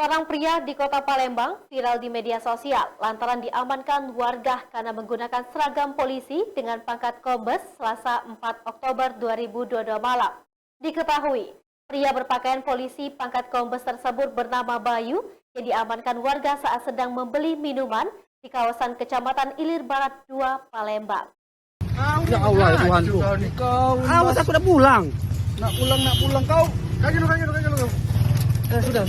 Seorang pria di kota Palembang viral di media sosial lantaran diamankan warga karena menggunakan seragam polisi dengan pangkat kombes Selasa 4 Oktober 2022 malam. Diketahui, pria berpakaian polisi pangkat kombes tersebut bernama Bayu yang diamankan warga saat sedang membeli minuman di kawasan Kecamatan Ilir Barat 2, Palembang. Ya Allah, ya Tuhanku. Awas, aku udah pulang. Nak pulang kau. Kaki lu. Sudah.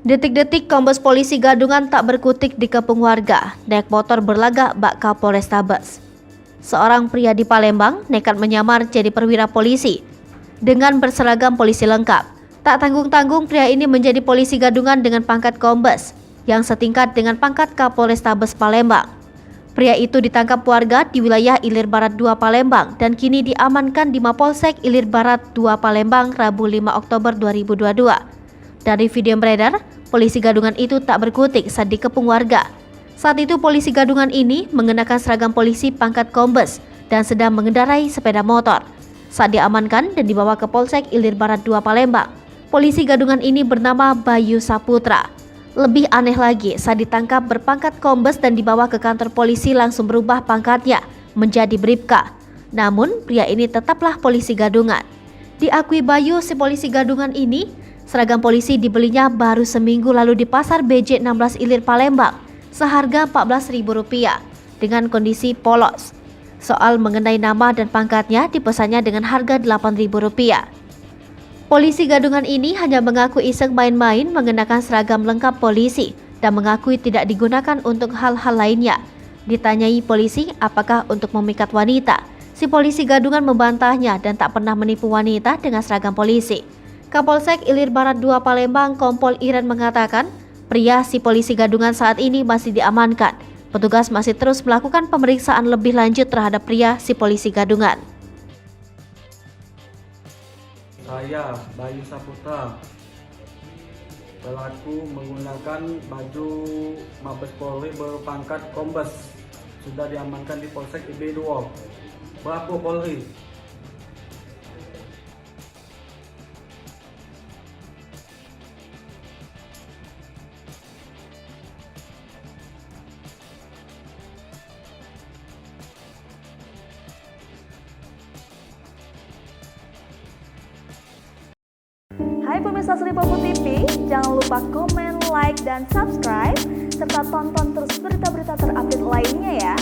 Detik-detik Kombes Polisi Gadungan tak berkutik dikepung warga, naik motor berlagak bak Kapolrestabes. Seorang pria di Palembang nekat menyamar jadi perwira polisi dengan berseragam polisi lengkap. Tak tanggung-tanggung pria ini menjadi polisi Gadungan dengan pangkat kombes yang setingkat dengan pangkat Kapolrestabes Palembang. Pria itu ditangkap warga di wilayah Ilir Barat 2 Palembang dan kini diamankan di Mapolsek Ilir Barat 2 Palembang Rabu 5 Oktober 2022. Dari video yang beredar, polisi Gadungan itu tak berkutik saat dikepung warga. Saat itu polisi Gadungan ini mengenakan seragam polisi pangkat kombes dan sedang mengendarai sepeda motor. Saat diamankan dan dibawa ke Polsek Ilir Barat 2 Palembang, polisi Gadungan ini bernama Bayu Saputra. Lebih aneh lagi, saat ditangkap berpangkat kombes dan dibawa ke kantor polisi langsung berubah pangkatnya menjadi bribka. Namun, pria ini tetaplah polisi Gadungan. Diakui Bayu, si polisi Gadungan ini, seragam polisi dibelinya baru seminggu lalu di pasar BJ 16 Ilir Palembang, seharga Rp14.000 dengan kondisi polos. Soal mengenai nama dan pangkatnya dipesannya dengan harga Rp8.000. Polisi Gadungan ini hanya mengaku iseng main-main mengenakan seragam lengkap polisi dan mengakui tidak digunakan untuk hal-hal lainnya. Ditanyai polisi apakah untuk memikat wanita, si polisi Gadungan membantahnya dan tak pernah menipu wanita dengan seragam polisi. Kapolsek Ilir Barat 2 Palembang Kompol Iren mengatakan, pria si polisi Gadungan saat ini masih diamankan. Petugas masih terus melakukan pemeriksaan lebih lanjut terhadap pria si polisi Gadungan. Saya, Bayu Saputra, pelaku menggunakan baju Mabes Polri berpangkat kombes, sudah diamankan di Polsek IB2. Berapa Polri? Hai pemirsa Sri Popo TV, jangan lupa komen, like, dan subscribe, serta tonton terus berita-berita terupdate lainnya ya.